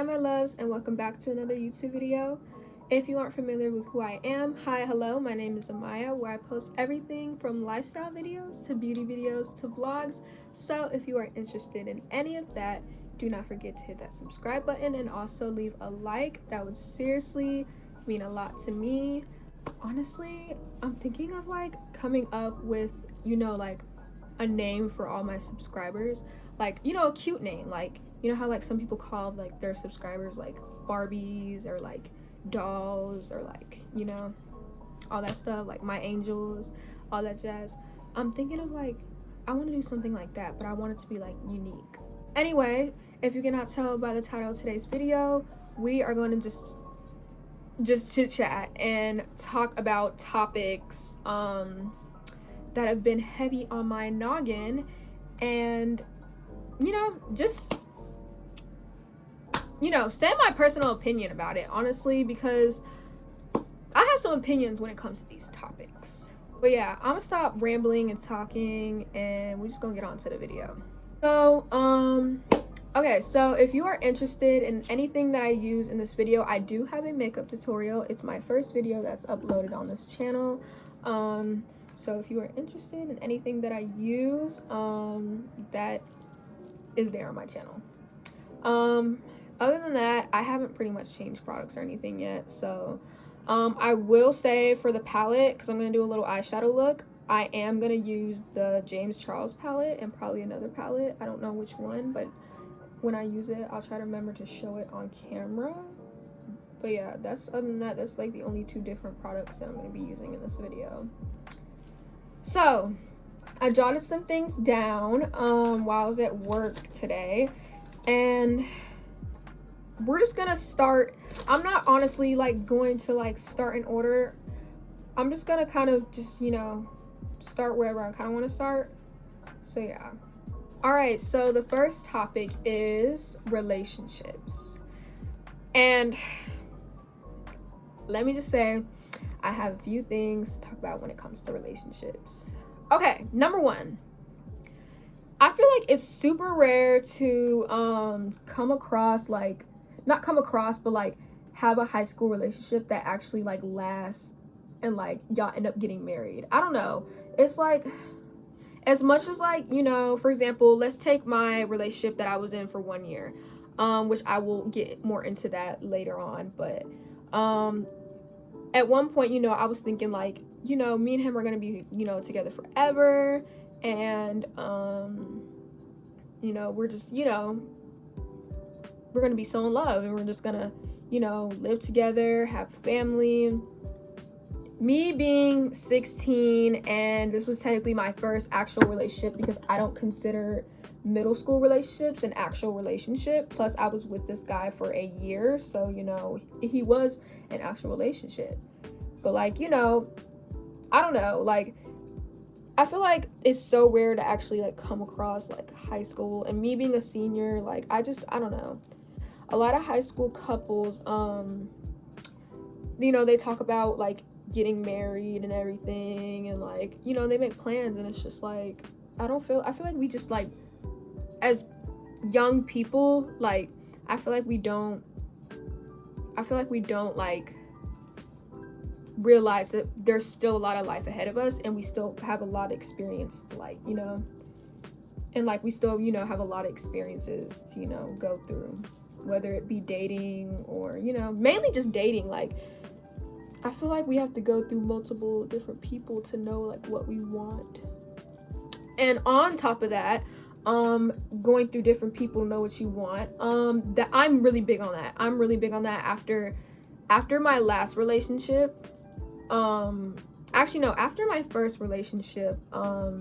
Hi my loves, and welcome back to another YouTube video. If you aren't familiar with who I am, hi, hello, my name is Amaya, where I post everything from lifestyle videos to beauty videos to vlogs. So if you are interested in any of that, do not forget to hit that subscribe button and also leave a like. That would seriously mean a lot to me. Honestly, I'm thinking of like coming up with, like a name for all my subscribers, like, a cute name, like, how like some people call like their subscribers like Barbies or like dolls or like, all that stuff, like my angels, all that jazz. I'm thinking of like, I want to do something like that, but I want it to be like unique. Anyway, if you cannot tell by the title of today's video, we are going to just chit chat and talk about topics that have been heavy on my noggin, and just say my personal opinion about it, honestly, because I have some opinions when it comes to these topics. But yeah, I'm gonna stop rambling and talking, and we're just gonna get on to the video. So okay, so if you are interested in anything that I use in this video, I do have a makeup tutorial. It's my first video that's uploaded on this channel. So if you are interested in anything that I use, that is there on my channel. Other than that, I haven't pretty much changed products or anything yet. So I will say for the palette, because I'm going to do a little eyeshadow look, I am going to use the James Charles palette and probably another palette. I don't know which one, but when I use it, I'll try to remember to show it on camera. But yeah, other than that, that's like the only two different products that I'm going to be using in this video. So I jotted some things down while I was at work today, and we're just gonna start. I'm not honestly like going to like start in order. I'm just gonna kind of just start wherever I kind of want to start. So yeah. All right, so the first topic is relationships, and let me just say I have a few things to talk about when it comes to relationships. Okay, number one, I feel like it's super rare to come across, like, not come across, but like have a high school relationship that actually like lasts and like y'all end up getting married. I don't know. It's like, as much as like, for example, let's take my relationship that I was in for 1 year, which I will get more into that later on. But at one point, I was thinking like, me and him are gonna be, together forever, and we're just, we're gonna be so in love, and we're just gonna, live together, have family. Me being 16, and this was technically my first actual relationship, because I don't consider middle school relationships an actual relationship. Plus I was with this guy for a year, so he was an actual relationship. But like, I don't know, like, I feel like it's so rare to actually like come across like high school, and me being a senior, like I don't know, a lot of high school couples, they talk about like getting married and everything, and like, they make plans, and it's just like, I feel like we just like, as young people, like I feel like we don't like realize that there's still a lot of life ahead of us, and we still have a lot of experience to like, and like we still, have a lot of experiences to, go through, whether it be dating or, mainly just dating. Like, I feel like we have to go through multiple different people to know like what we want. And on top of that, going through different people to know what you want, that I'm really big on that. After my last relationship, actually no, after my first relationship, I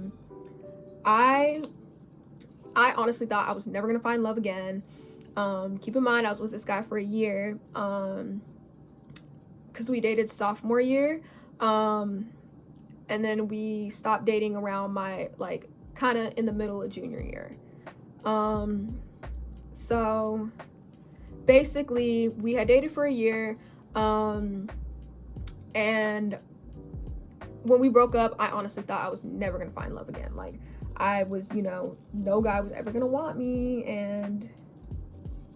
honestly thought I was never gonna find love again. Keep in mind, I was with this guy for a year, because we dated sophomore year, and then we stopped dating around my, like, kind of in the middle of junior year. So basically we had dated for a year, and when we broke up, I honestly thought I was never gonna find love again. Like, I was, no guy was ever gonna want me, and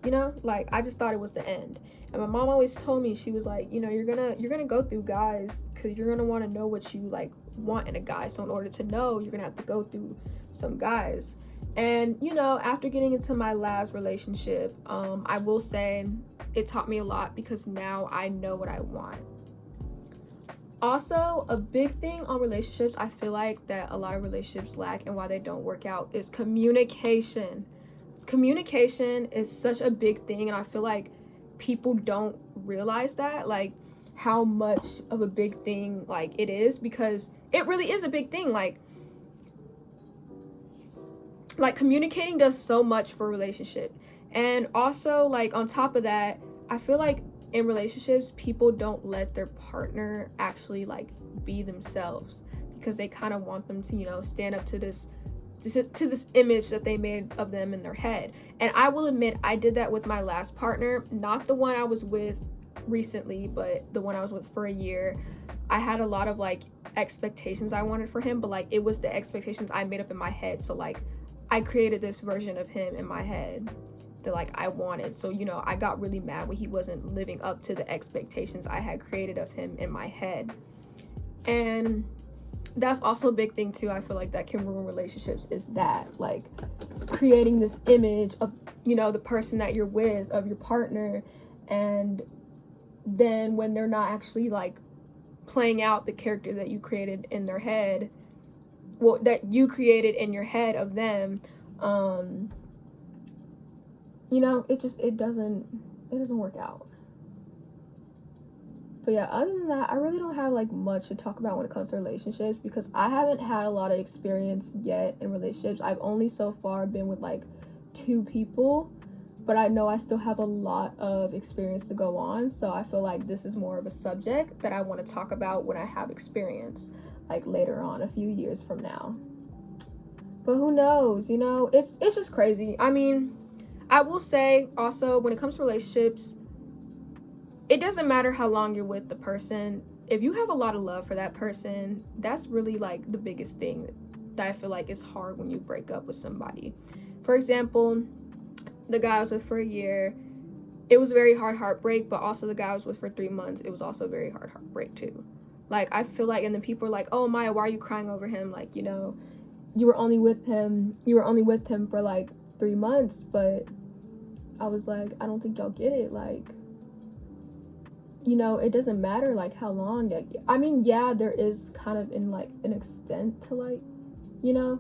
you know? Like, I just thought it was the end. And my mom always told me, she was like, you know, you're gonna go through guys because you're gonna want to know what you like want in a guy. So in order to know, you're gonna have to go through some guys. And you know, after getting into my last relationship, I will say it taught me a lot because now I know what I want. Also, a big thing on relationships, I feel like that a lot of relationships lack and why they don't work out is communication. Communication is such a big thing, and I feel like people don't realize that, like how much of a big thing like it is, because it really is a big thing. Like communicating does so much for a relationship. And also, like, on top of that, I feel like in relationships, people don't let their partner actually like be themselves because they kind of want them to, you know, stand up to this image that they made of them in their head. And I will admit, I did that with my last partner, not the one I was with recently, but the one I was with for a year. I had a lot of like expectations I wanted for him, but like it was the expectations I made up in my head. So like I created this version of him in my head that like I wanted. So, you know, I got really mad when he wasn't living up to the expectations I had created of him in my head. And that's also a big thing too, I feel like, that can ruin relationships, is that like creating this image of, you know, the person that you're with, of your partner, and then when they're not actually like playing out the character that you created in their head, well, that you created in your head of them, you know, it doesn't work out. But yeah, other than that, I really don't have like much to talk about when it comes to relationships because I haven't had a lot of experience yet in relationships. I've only so far been with like 2 people, but I know I still have a lot of experience to go on. So I feel like this is more of a subject that I want to talk about when I have experience, like later on, a few years from now. But who knows, you know, it's just crazy. I mean, I will say also, when it comes to relationships, it doesn't matter how long you're with the person. If you have a lot of love for that person, that's really like the biggest thing that I feel like is hard when you break up with somebody. For example, the guy I was with for a year, it was a very hard heartbreak, but also the guy I was with for 3 months, it was also a very hard heartbreak too. Like, I feel like, and then people are like, oh, Maya, why are you crying over him? Like, you know, you were only with him for like 3 months. But I was like, I don't think y'all get it. Like, you know, it doesn't matter like how long. Like, I mean, yeah, there is kind of in like an extent to like, you know,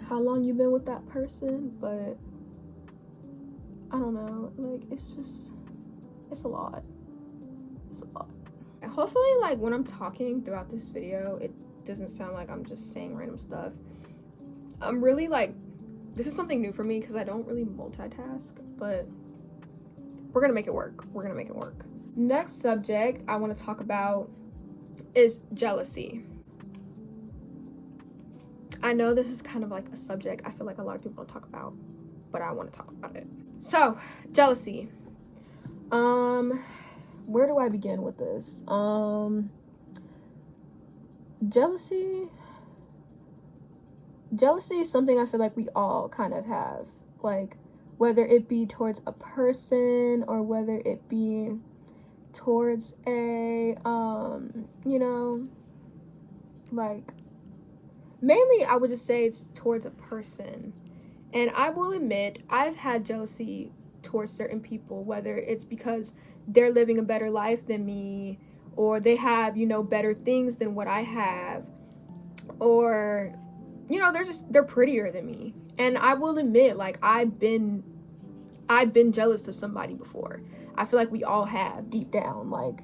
how long you've been with that person, but I don't know, like it's a lot. And hopefully, like, when I'm talking throughout this video, it doesn't sound like I'm just saying random stuff. I'm really like, this is something new for me because I don't really multitask, but we're gonna make it work. Next subject I want to talk about is jealousy. I know this is kind of like a subject I feel like a lot of people don't talk about, but I want to talk about it. So, jealousy. Where do I begin with this? Jealousy is something I feel like we all kind of have, like, whether it be towards a person or whether it be towards a you know, like, mainly I would just say it's towards a person. And I will admit, I've had jealousy towards certain people, whether it's because they're living a better life than me, or they have, you know, better things than what I have, or, you know, they're prettier than me. And I will admit, like, I've been jealous of somebody before. I feel like we all have, deep down. Like,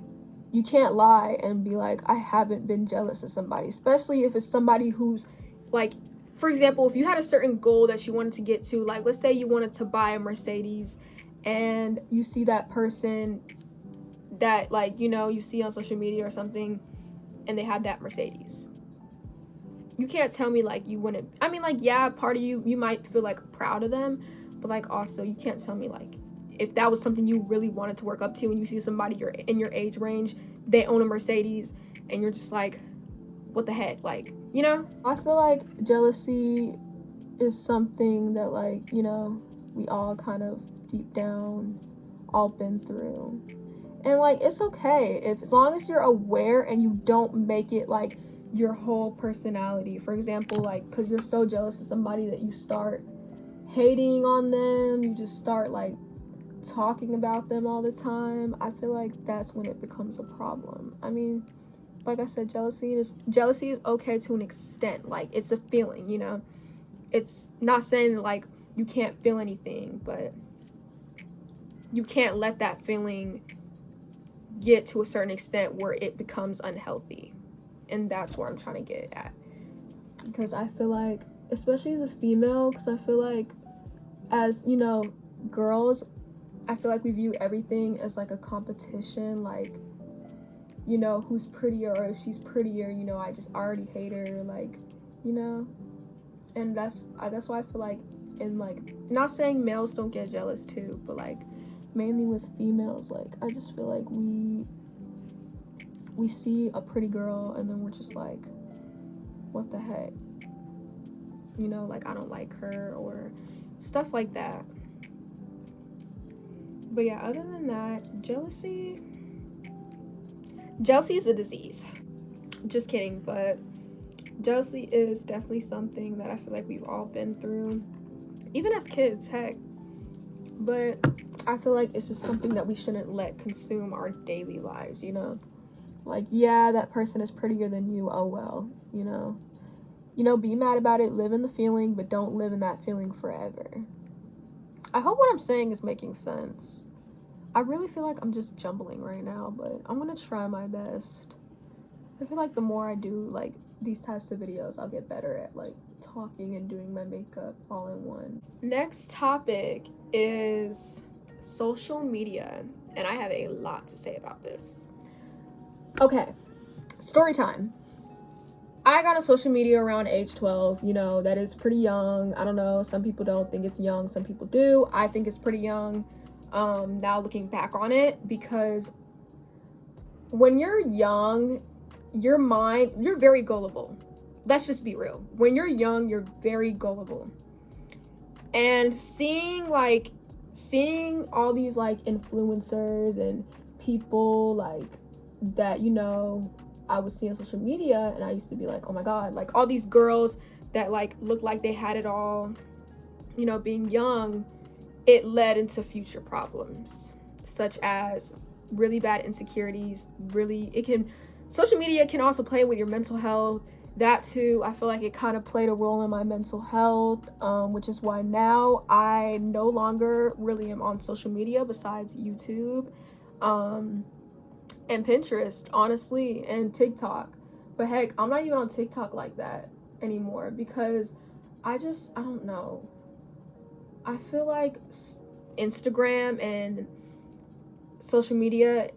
you can't lie and be like, I haven't been jealous of somebody, especially if it's somebody who's, like, for example, if you had a certain goal that you wanted to get to, like, let's say you wanted to buy a Mercedes, and you see that person that, like, you know, you see on social media or something, and they have that Mercedes. You can't tell me, like, you wouldn't, I mean, like, yeah, part of you might feel, like, proud of them, but, like, also, you can't tell me, like, if that was something you really wanted to work up to, and you see somebody in your age range, they own a Mercedes, and you're just like, what the heck, like, you know? I feel like jealousy is something that, like, you know, we all kind of deep down all been through. And like, it's okay if, as long as you're aware and you don't make it like your whole personality. For example, like, because you're so jealous of somebody that you start hating on them, you just start like talking about them all the time. I feel like that's when it becomes a problem. I mean, like I said, jealousy is okay to an extent. Like, it's a feeling, you know. It's not saying like you can't feel anything, but you can't let that feeling get to a certain extent where it becomes unhealthy. And that's where I'm trying to get at. Because I feel like, especially as a female, because I feel like as, you know, girls, I feel like we view everything as like a competition. Like, you know, who's prettier, or if she's prettier, you know, I already hate her, like, you know. And that's why I feel like, in like, not saying males don't get jealous too, but like mainly with females, like I just feel like we see a pretty girl and then we're just like, what the heck, you know, like I don't like her or stuff like that. But yeah, other than that, jealousy is a disease. Just kidding, but jealousy is definitely something that I feel like we've all been through, even as kids, heck. But I feel like it's just something that we shouldn't let consume our daily lives, you know? Like, yeah, that person is prettier than you, oh well, you know? You know, be mad about it, live in the feeling, but don't live in that feeling forever. I hope what I'm saying is making sense. I really feel like I'm just jumbling right now, but I'm gonna try my best. I feel like the more I do, like, these types of videos, I'll get better at, like, talking and doing my makeup all in one. Next topic is social media, and I have a lot to say about this. Okay, story time. I got on social media around age 12, you know, that is pretty young. I don't know, some people don't think it's young, some people do. I think it's pretty young, now looking back on it, because when you're young, your mind, you're very gullible. Let's just be real. When you're young, you're very gullible. And seeing all these like influencers and people like that, you know, I would see on social media, and I used to be like, oh my god, like all these girls that like look like they had it all, you know, being young, it led into future problems, such as really bad insecurities. Social media can also play with your mental health. That too, I feel like it kind of played a role in my mental health, which is why now I no longer really am on social media besides YouTube, and Pinterest, honestly, and TikTok. But heck, I'm not even on TikTok like that anymore, because I don't know. I feel like Instagram and social media,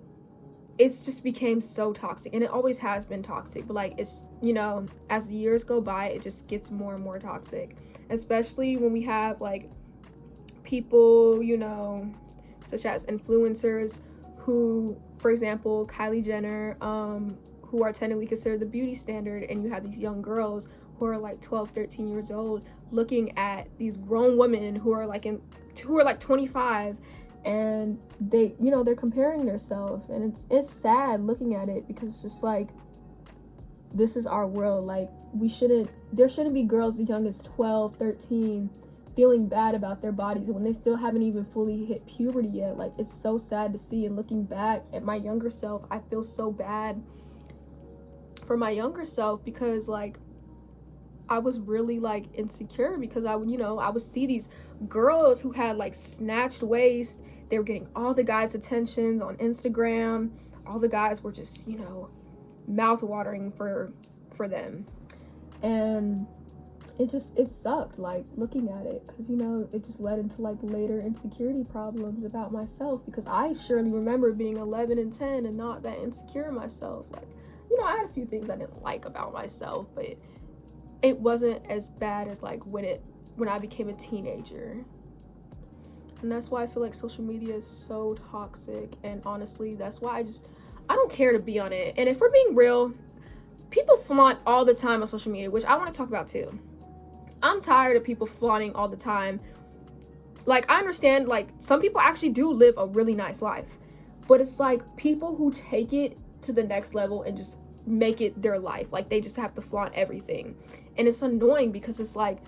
it's just became so toxic, and it always has been toxic, but like, it's, you know, as the years go by, it just gets more and more toxic, especially when we have like people, you know, such as influencers who, for example, Kylie Jenner, who are technically considered the beauty standard, and you have these young girls who are like 12, 13 years old looking at these grown women who are like 25, and they, you know, they're comparing themselves, and it's sad looking at it, because it's just like, this is our world. Like, there shouldn't be girls as young as 12, 13 feeling bad about their bodies when they still haven't even fully hit puberty yet. Like, it's so sad to see. And looking back at my younger self, I feel so bad for my younger self, because like, I was really like insecure, because I would see these girls who had like snatched waist. They were getting all the guys' attentions on Instagram. All the guys were just, you know, mouth watering for them. And it sucked, like, looking at it, because, you know, it just led into like later insecurity problems about myself, because I surely remember being 11 and 10 and not that insecure myself. Like, you know, I had a few things I didn't like about myself, but it wasn't as bad as like when I became a teenager. And that's why I feel like social media is so toxic, and honestly, that's why I don't care to be on it. And if we're being real, people flaunt all the time on social media, which I want to talk about too. I'm tired of people flaunting all the time. like, I understand, like, some people actually do live a really nice life, but it's like people who take it to the next level and just make it their life, like they just have to flaunt everything. And it's annoying because it's like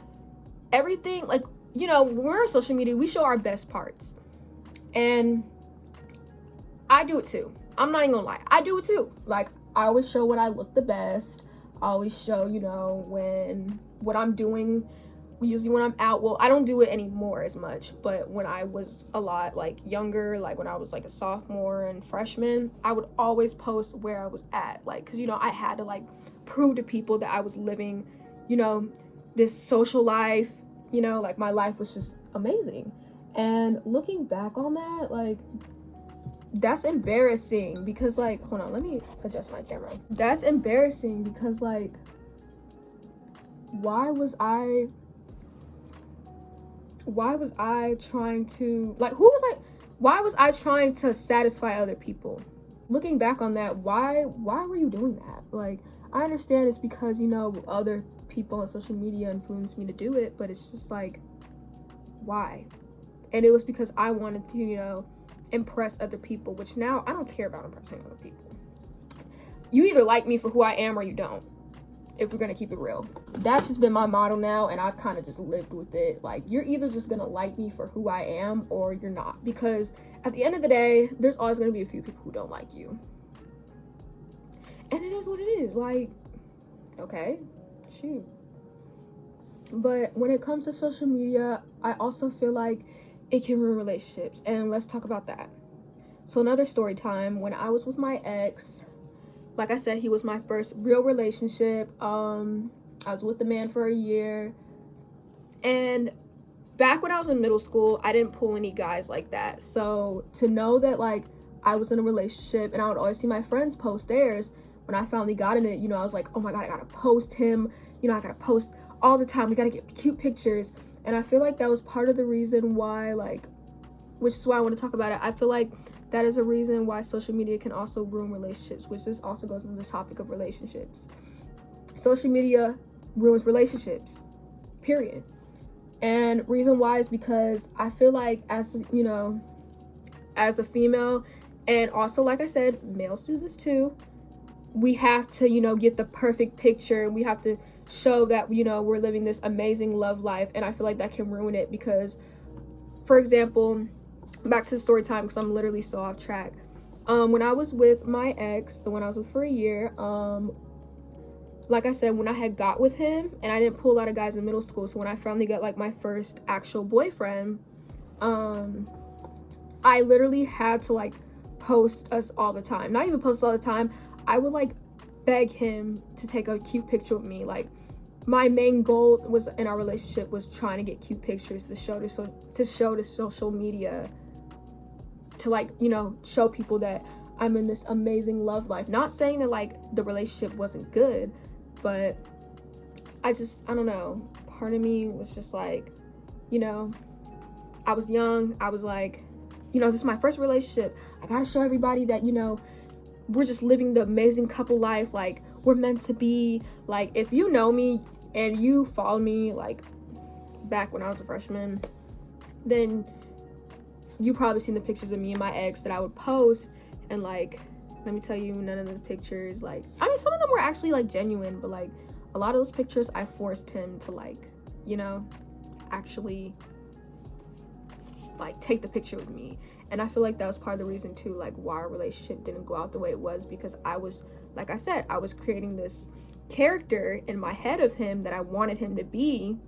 everything, like, you know, when we're on social media, we show our best parts, and I do it too. I'm not even gonna lie, I do it too. Like, I always show when I look the best. I always show, you know, what I'm doing, usually when I'm out. Well, I don't do it anymore as much, but when I was a lot like younger, like when I was like a sophomore and freshman, I would always post where I was at, like, because, you know, I had to like prove to people that I was living, you know, this social life, you know, like my life was just amazing. And looking back on that, like, that's embarrassing because, like, hold on, let me adjust my camera. That's embarrassing because, like, why was I trying to, like, why was I trying to satisfy other people? Looking back on that, why were you doing that? Like, I understand it's because, you know, other people on social media influenced me to do it, but it's just like, why? And it was because I wanted to, you know, impress other people, which now I don't care about impressing other people. You either like me for who I am or you don't, if we're gonna keep it real. That's just been my motto now, and I've kind of just lived with it. Like, you're either just gonna like me for who I am or you're not, because at the end of the day, there's always gonna be a few people who don't like you, and it is what it is. Like, okay, shoot. But when it comes to social media, I also feel like it can ruin relationships, and let's talk about that. So another story time, when I was with my ex, like I said, he was my first real relationship. I was with the man for a year, and back when I was in middle school, I didn't pull any guys like that. So to know that, like, I was in a relationship and I would always see my friends post theirs, when I finally got in it, you know, I was like, oh my god, I gotta post him, you know, I gotta post all the time, we gotta get cute pictures. And I feel like that was part of the reason why, like, which is why I want to talk about it. I feel like that is a reason why social media can also ruin relationships, which this also goes into the topic of relationships. Social media ruins relationships, period. And reason why is because I feel like, as you know, as a female, and also, like I said, males do this too, we have to, you know, get the perfect picture. We have to show that, you know, we're living this amazing love life, and I feel like that can ruin it. Because, for example, back to the story time, because I'm literally so off track. When I was with my ex, the one I was with for a year, like I said, when I had got with him, and I didn't pull a lot of guys in middle school, so when I finally got like my first actual boyfriend, I literally had to like post us all the time. Not even post all the time, I would like beg him to take a cute picture with me. Like, my main goal was in our relationship was trying to get cute pictures to show to social media, to, like, you know, show people that I'm in this amazing love life. Not saying that like the relationship wasn't good, but I don't know, part of me was just like, you know, I was young, I was like, you know, this is my first relationship, I gotta show everybody that, you know, we're just living the amazing couple life, like, we're meant to be. Like, if you know me and you follow me, like, back when I was a freshman, then you probably seen the pictures of me and my ex that I would post, and, like, let me tell you, none of the pictures, like, I mean, some of them were actually, like, genuine, but, like, a lot of those pictures, I forced him to, like, you know, actually, like, take the picture with me. And I feel like that was part of the reason too, like, why our relationship didn't go out the way it was, because I was, like I said, I was creating this character in my head of him that I wanted him to be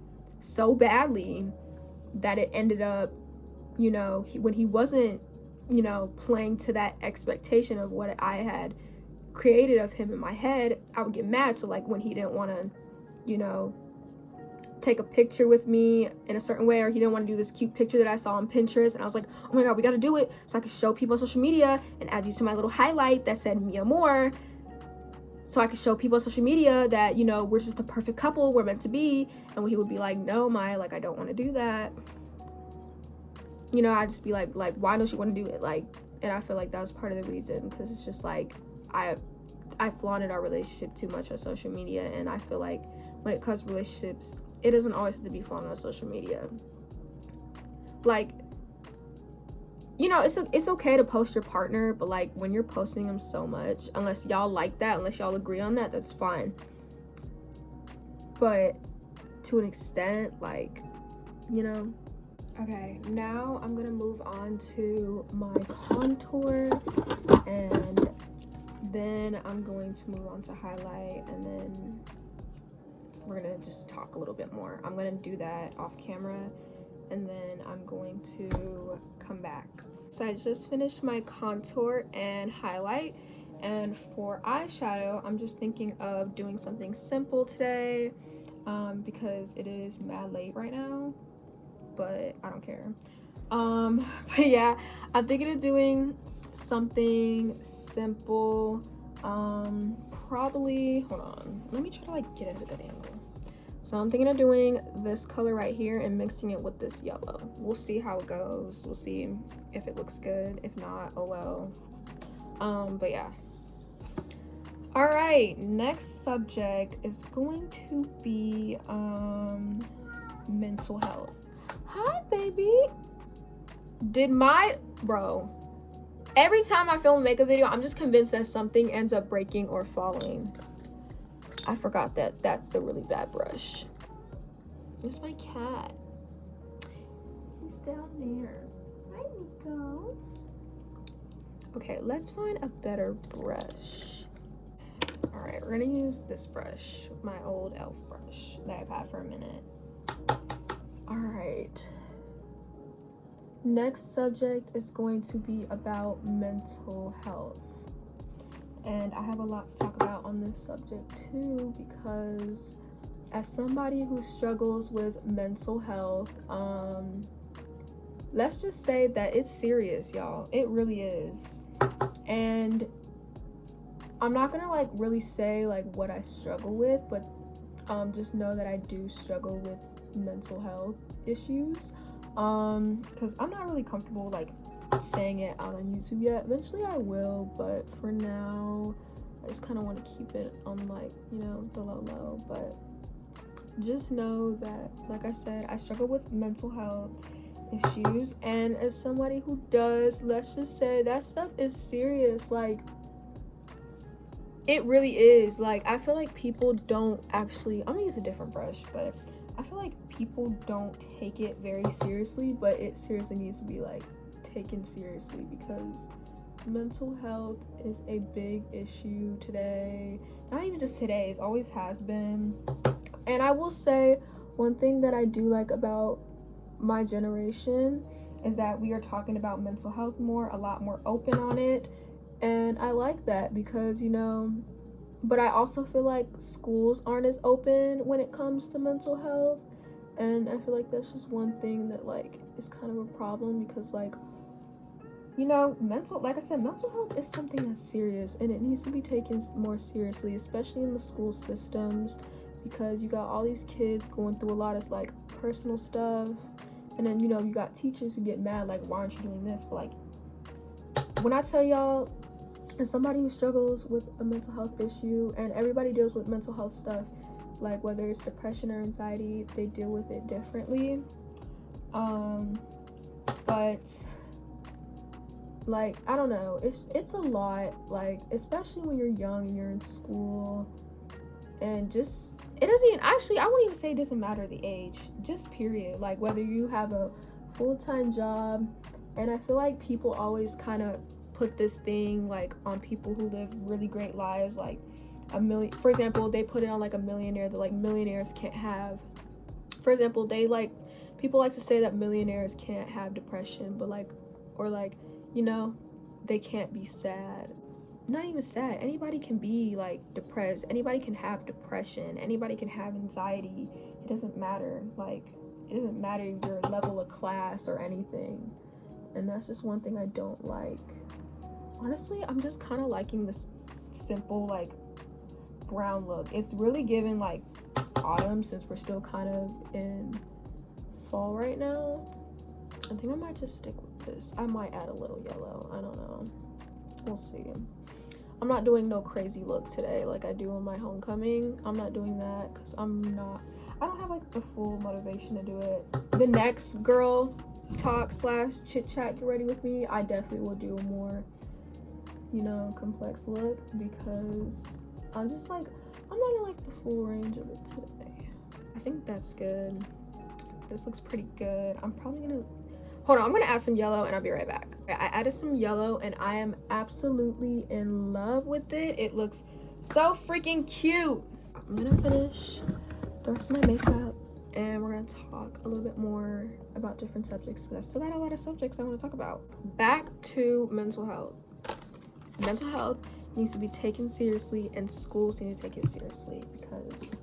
so badly that it ended up, you know, when he wasn't, you know, playing to that expectation of what I had created of him in my head, I would get mad. So, like, when he didn't want to, you know, take a picture with me in a certain way, or he didn't want to do this cute picture that I saw on Pinterest, and I was like, oh my god, we gotta do it so I can show people on social media and add you to my little highlight that said "mi amor," so I could show people on social media that, you know, we're just the perfect couple, we're meant to be. And when he would be like, no, Maya, like, I don't want to do that, you know, I'd just be like, why don't you want to do it? Like, and I feel like that was part of the reason, because it's just like, I flaunted our relationship too much on social media. And I feel like when it comes to relationships, it doesn't always have to be flaunted on social media. like, you know, it's okay to post your partner, but like when you're posting them so much, unless y'all like that, unless y'all agree on that, that's fine. But to an extent, like, you know. Okay, now I'm gonna move on to my contour, and then I'm going to move on to highlight, and then we're gonna just talk a little bit more. I'm gonna do that off camera, and then I'm going to come back. So I just finished my contour and highlight, and for eyeshadow, I'm just thinking of doing something simple today, because it is mad late right now, but I don't care. But yeah, I'm thinking of doing something simple. Probably, hold on, let me try to like get into that angle. So I'm thinking of doing this color right here and mixing it with this yellow. We'll see how it goes. We'll see if it looks good. If not, oh well. But yeah. All right, next subject is going to be mental health. Hi, baby. Bro, every time I film a makeup video, I'm just convinced that something ends up breaking or falling. I forgot that that's the really bad brush. Where's my cat? He's down there. Hi, Nico. Okay, let's find a better brush. All right, we're gonna use this brush, my old e.l.f. brush that I've had for a minute. All right. Next subject is going to be about mental health. And I have a lot to talk about on this subject too, because as somebody who struggles with mental health, let's just say that it's serious, y'all. It really is. And I'm not gonna like really say like what I struggle with, but just know that I do struggle with mental health issues, because I'm not really comfortable like saying it out on YouTube yet. Eventually I will, but for now I just kind of want to keep it on like, you know, the low. But just know that, like I said, I struggle with mental health issues, and as somebody who does, let's just say that stuff is serious. Like, it really is. Like, I feel like people don't actually, I'm gonna use a different brush, but I feel like people don't take it very seriously, but it seriously needs to be like taken seriously, because mental health is a big issue today. Not even just today, it always has been. And I will say one thing that I do like about my generation is that we are talking about mental health more, a lot more open on it, and I like that, because, you know, but I also feel like schools aren't as open when it comes to mental health, and I feel like that's just one thing that like is kind of a problem, because like, you know, like I said, mental health is something that's serious, and it needs to be taken more seriously, especially in the school systems, because you got all these kids going through a lot of like personal stuff, and then, you know, you got teachers who get mad like, why aren't you doing this? But like, when I tell y'all, as somebody who struggles with a mental health issue, and everybody deals with mental health stuff, like whether it's depression or anxiety, they deal with it differently, but like, I don't know, it's a lot, like, especially when you're young and you're in school, and just, it doesn't even, actually, I wouldn't even say it doesn't matter the age, just period, like whether you have a full-time job. And I feel like people always kind of put this thing like on people who live really great lives, like for example, they put it on like a millionaire, that like millionaires can't have, for example, people like to say that millionaires can't have depression, but like, or like, you know, they can't be sad. Not even sad, anybody can be like depressed, anybody can have depression, anybody can have anxiety. It doesn't matter, like, it doesn't matter your level of class or anything. And that's just one thing I don't like. Honestly, I'm just kind of liking this simple like brown look. It's really giving like autumn, since we're still kind of in fall right now. I think I might just stick with this. I might add a little yellow, I don't know, we'll see. I'm not doing no crazy look today like I do on my homecoming. I'm not doing that because I don't have like the full motivation to do it. The next girl talk / chit chat get ready with me, I definitely will do a more, you know, complex look, because I'm just like, I'm not in like the full range of it today. I think that's good. This looks pretty good. I'm probably gonna, hold on, I'm gonna add some yellow and I'll be right back. Okay, I added some yellow and I am absolutely in love with it. It looks so freaking cute. I'm gonna finish the rest of my makeup and we're gonna talk a little bit more about different subjects, because I still got a lot of subjects I want to talk about. Back to mental health. Mental health needs to be taken seriously and schools need to take it seriously, because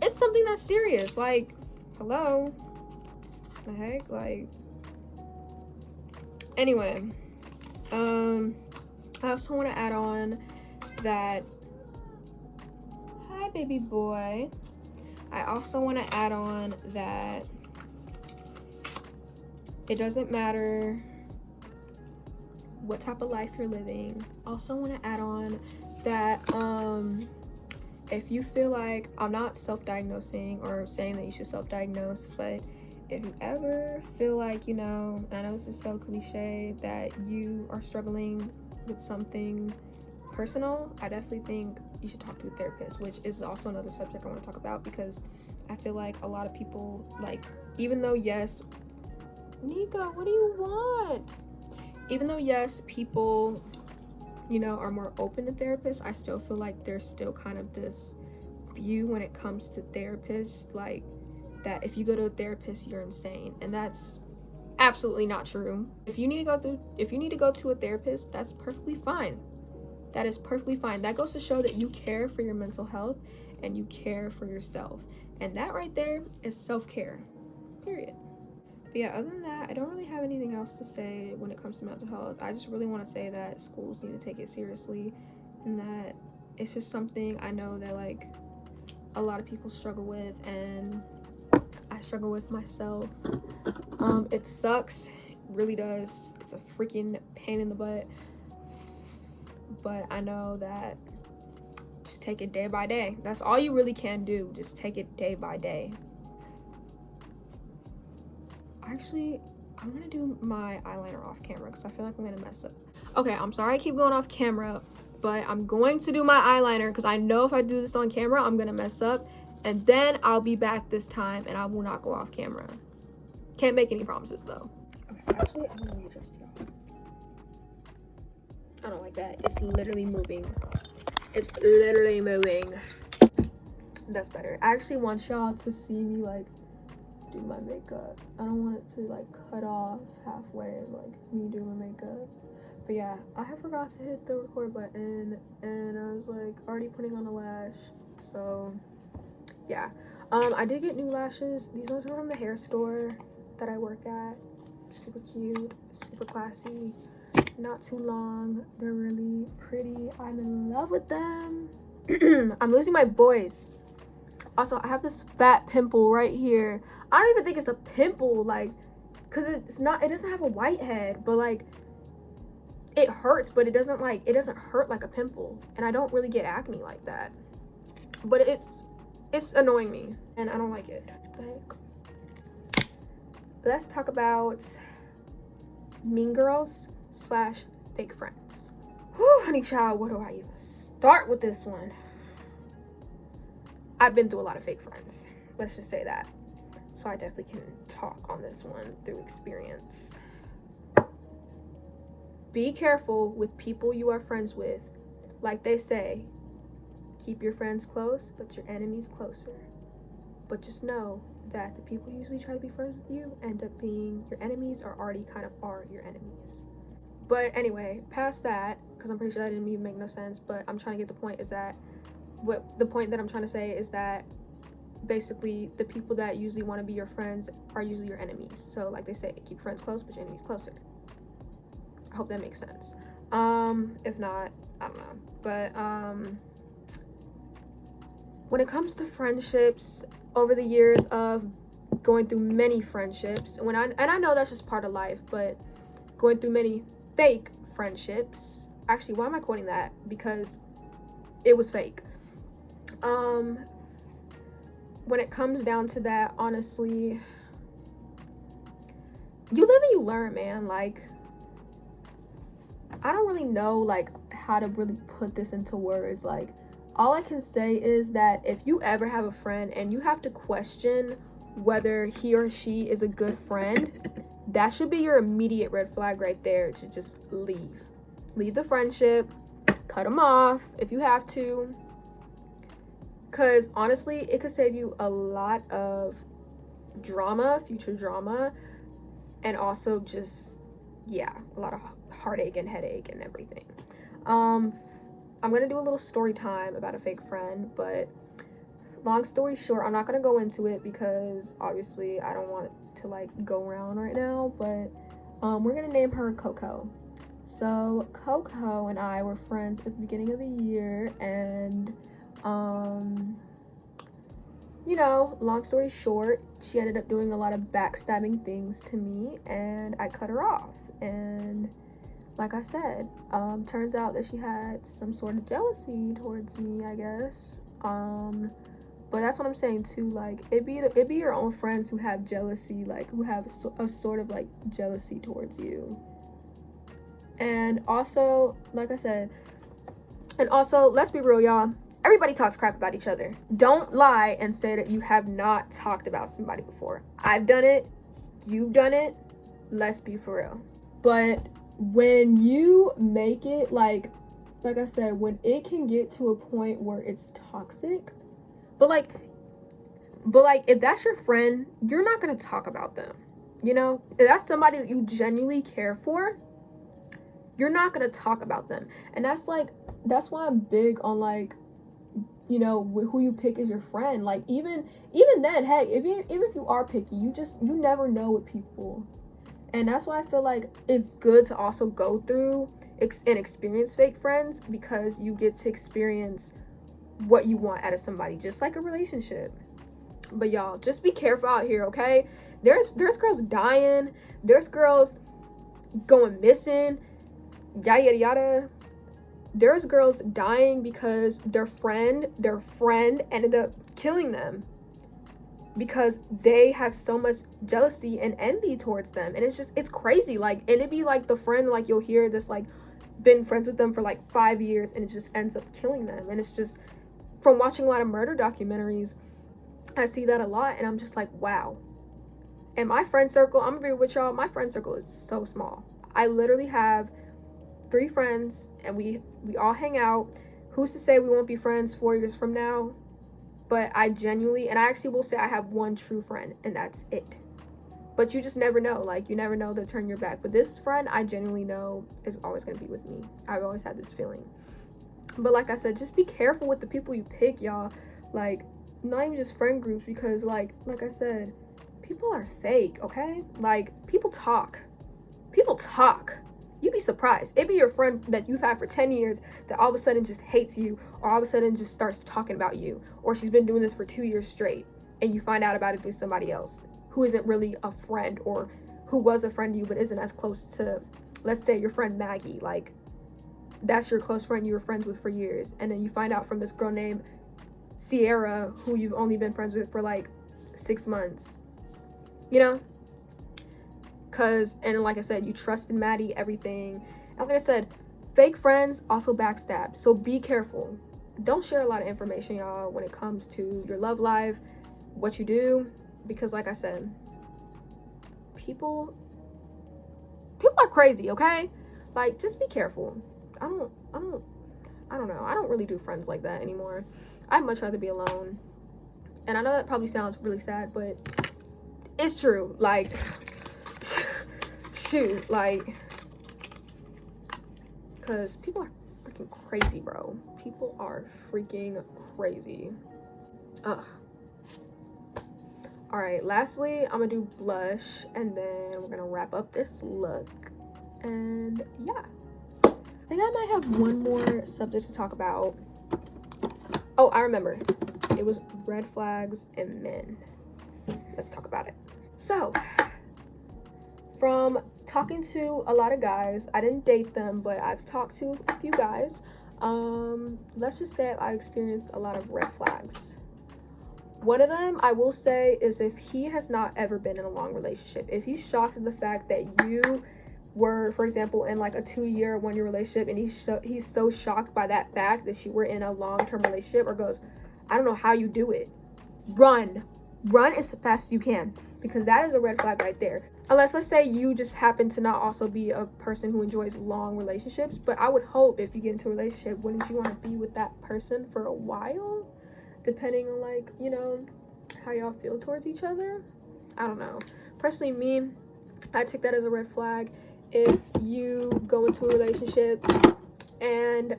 it's something that's serious. Like, hello, the heck? Like, anyway, I also want to add on that, hi baby boy, I also want to add on that it doesn't matter what type of life you're living. Also want to add on that if you feel like, I'm not self-diagnosing or saying that you should self-diagnose, but if you ever feel like, you know, I know this is so cliche, that you are struggling with something personal, I definitely think you should talk to a therapist, which is also another subject I want to talk about, because I feel like a lot of people, like, even though yes, Nico, what do you want? Even though yes, people, you know, are more open to therapists, I still feel like there's still kind of this view when it comes to therapists, like, that if you go to a therapist, you're insane, and that's absolutely not true. If you need to go to a therapist, that's perfectly fine. That is perfectly fine. That goes to show that you care for your mental health and you care for yourself, and that right there is self-care, period. But yeah, other than that, I don't really have anything else to say when it comes to mental health. I just really want to say that schools need to take it seriously, and that it's just something I know that, like, a lot of people struggle with, and I struggle with myself. It sucks, it really does. It's a freaking pain in the butt, but I know that just take it day by day. That's all you really can do. Just take it day by day. Actually, I'm gonna do my eyeliner off camera because I feel like I'm gonna mess up. Okay, I'm sorry I keep going off camera, but I'm going to do my eyeliner because I know if I do this on camera, I'm gonna mess up, and then I'll be back this time and I will not go off camera. Can't make any promises though. Okay, actually, I'm gonna readjust y'all. I don't like that. It's literally moving. It's literally moving. That's better. I actually want y'all to see me, like, do my makeup. I don't want it to, like, cut off halfway, like, me doing my makeup. But yeah, I forgot to hit the record button, and I was, like, already putting on a lash. So yeah, I did get new lashes. These ones are from the hair store that I work at. Super cute, super classy, not too long. They're really pretty. I'm in love with them. I'm losing my voice. Also, I have this fat pimple right here. I don't even think it's a pimple, like, because it doesn't have a whitehead, but, like, it hurts, but it doesn't hurt like a pimple, and I don't really get acne like that, but it's annoying me and I don't like it. Let's talk about Mean Girls / fake friends. Whew, honey child, what do I even start with this one? I've been through a lot of fake friends, let's just say that, so I definitely can talk on this one through experience. Be careful with people you are friends with. Like they say, keep your friends close, but your enemies closer. But just know that the people who usually try to be friends with you end up being your enemies, or already kind of are your enemies. But anyway, past that, because I'm pretty sure that didn't even make no sense, but I'm trying to get the point, is that the point that I'm trying to say is that basically the people that usually want to be your friends are usually your enemies. So like they say, keep friends close, but your enemies closer. I hope that makes sense. If not, I don't know. But when it comes to friendships, over the years of going through many friendships, and I know that's just part of life, but going through many fake friendships. Actually, why am I quoting that? Because it was fake. When it comes down to that, honestly, you learn, man. Like, I don't really know like how to really put this into words. Like, all I can say is that if you ever have a friend and you have to question whether he or she is a good friend, that should be your immediate red flag right there, to just leave the friendship, cut them off if you have to, because honestly it could save you a lot of future drama, and also just, yeah, a lot of heartache and headache and everything. I'm gonna do a little story time about a fake friend, but long story short, I'm not gonna go into it because obviously I don't want it to like go around right now, but we're gonna name her Coco. So Coco and I were friends at the beginning of the year, and you know, long story short, she ended up doing a lot of backstabbing things to me, and I cut her off. And like I said, turns out that she had some sort of jealousy towards me, I guess. But that's what I'm saying too. Like, it be your own friends who have jealousy, like who have a sort of like jealousy towards you. And also, like I said, and also, let's be real, y'all. Everybody talks crap about each other. Don't lie and say that you have not talked about somebody before. I've done it. You've done it. Let's be for real. But when you make it, like I said, when it can get to a point where it's toxic, but like if that's your friend, you're not gonna talk about them. You know, if that's somebody that you genuinely care for, you're not gonna talk about them. And that's why I'm big on, like, you know, who you pick as your friend. Like, even then, heck, even if you are picky, you never know with people. And that's why I feel like it's good to also go through and experience fake friends, because you get to experience what you want out of somebody, just like a relationship. But y'all, just be careful out here, okay? There's girls dying, there's girls going missing, yada yada yada. There's girls dying because their friend ended up killing them because they had so much jealousy and envy towards them. And it's crazy. Like, and it'd be like the friend, like, you'll hear this, like, been friends with them for like 5 years, and it just ends up killing them. And it's just, from watching a lot of murder documentaries, I see that a lot, and I'm just like, wow. And my friend circle, I'm gonna be with y'all, my friend circle is so small. I literally have 3 friends, and we all hang out. Who's to say we won't be friends 4 years from now? But I genuinely, and I actually will say I have one true friend, and that's it. But you just never know. Like, you never know, they'll turn your back. But this friend, I genuinely know is always going to be with me. I've always had this feeling. But like I said, just be careful with the people you pick, y'all. Like, not even just friend groups, because like I said, people are fake, okay? Like, people talk. You'd be surprised. It'd be your friend that you've had for 10 years that all of a sudden just hates you, or all of a sudden just starts talking about you, or she's been doing this for 2 years straight, and you find out about it through somebody else who isn't really a friend, or who was a friend to you but isn't as close to, let's say, your friend Maggie. Like, that's your close friend you were friends with for years, and then you find out from this girl named Sierra who you've only been friends with for like 6 months, you know? And like I said, you trusted Maddie, everything. And like I said, fake friends also backstab. So be careful. Don't share a lot of information, y'all, when it comes to your love life, what you do. Because like I said, people are crazy, okay? Like, just be careful. I don't know. I don't really do friends like that anymore. I'd much rather be alone. And I know that probably sounds really sad, but it's true. Like, shoot, like, because people are freaking crazy, bro. People are freaking crazy. Ugh. All right, lastly, I'm gonna do blush, and then we're gonna wrap up this look. And yeah, I think I might have one more subject to talk about. Oh, I remember. It was red flags in men. Let's talk about it. So, from talking to a lot of guys, I didn't date them, but I've talked to a few guys. Let's just say I experienced a lot of red flags. One of them, I will say, is if he has not ever been in a long relationship. If he's shocked at the fact that you were, for example, in like a 2-year, 1-year relationship, and he's so shocked by that fact that you were in a long-term relationship, or goes, I don't know how you do it. Run as fast as you can, because that is a red flag right there. Unless, let's say, you just happen to not also be a person who enjoys long relationships. But I would hope if you get into a relationship, wouldn't you want to be with that person for a while, depending on, like, you know, how y'all feel towards each other? I don't know. Personally, me, I take that as a red flag. If you go into a relationship and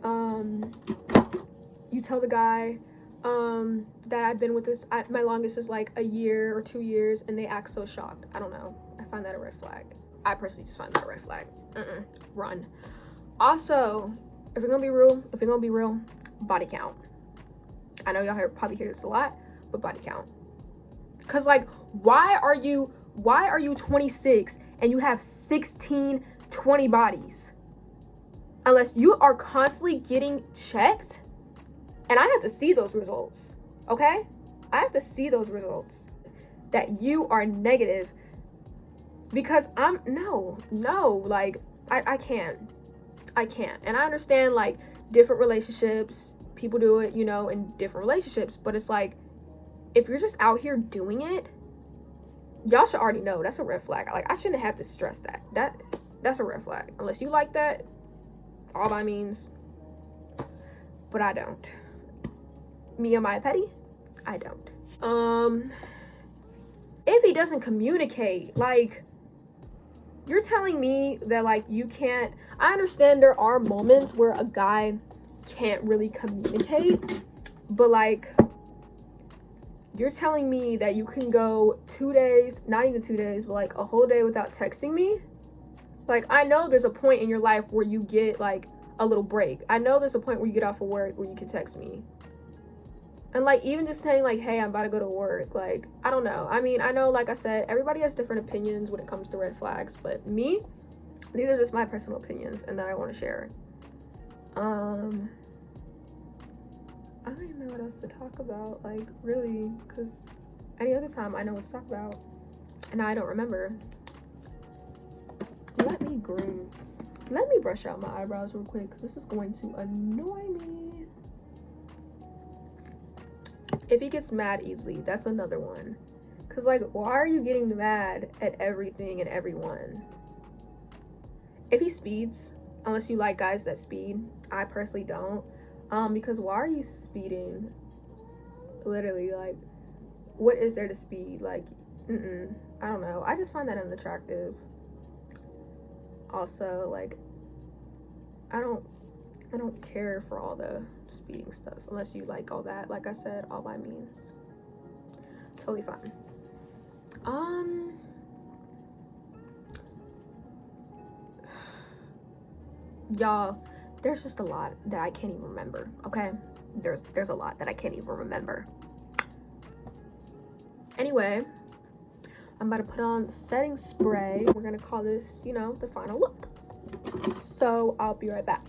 you tell the guy that I've been with this, my longest is like a year or 2 years, and they act so shocked. I don't know. I find that a red flag. I personally just find that a red flag. Run. Also, if you're gonna be real, body count. I know y'all probably hear this a lot, but body count. Cause like, why are you 26 and you have 16, 20 bodies? Unless you are constantly getting checked. And I have to see those results, okay? I have to see those results that you are negative, because like, I can't. And I understand, like, different relationships, people do it, you know, in different relationships, but it's like, if you're just out here doing it, y'all should already know that's a red flag. Like, I shouldn't have to stress that's a red flag. Unless you like that, all by means, but I don't. Me, am I petty? I don't. If he doesn't communicate, like, you're telling me that, like, you can't. I understand there are moments where a guy can't really communicate, but like, you're telling me that you can go 2 days, not even 2 days, but like a whole day without texting me? Like, I know there's a point in your life where you get like a little break. I know there's a point where you get off of work where you can text me. And like, even just saying like, hey, I'm about to go to work, like, I don't know. I mean, I know, like I said, everybody has different opinions when it comes to red flags, but me, these are just my personal opinions and that I want to share. I don't even know what else to talk about, like, really, because any other time I know what to talk about, and I don't remember. Let me brush out my eyebrows real quick, because this is going to annoy me. If he gets mad easily, that's another one. Because, like, why are you getting mad at everything and everyone? If he speeds, unless you like guys that speed, I personally don't. Because why are you speeding? Literally, like, what is there to speed? Like, I don't know. I just find that unattractive. Also, like, I don't care for all the speeding stuff, unless you like all that. Like I said, all by means, totally fine. Y'all, there's just a lot that I can't even remember, okay? There's a lot that I can't even remember. Anyway, I'm about to put on setting spray. We're gonna call this, you know, the final look. So I'll be right back.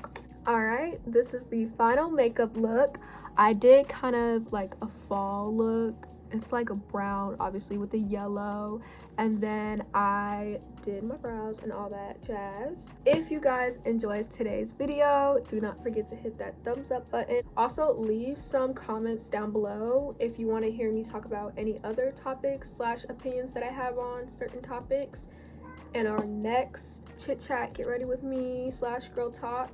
All right, this is the final makeup look. I did kind of like a fall look. It's like a brown, obviously, with the yellow, and then I did my brows and all that jazz. If you guys enjoyed today's video, do not forget to hit that thumbs up button. Also, leave some comments down below if you want to hear me talk about any other topics / opinions that I have on certain topics in our next chit chat, get ready with me / girl talk.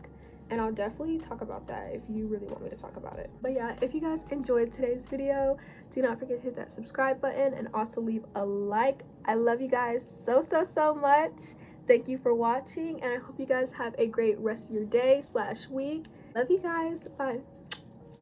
And I'll definitely talk about that if you really want me to talk about it. But yeah, if you guys enjoyed today's video, do not forget to hit that subscribe button and also leave a like. I love you guys so much. Thank you for watching, and I hope you guys have a great rest of your day / week. Love you guys. Bye.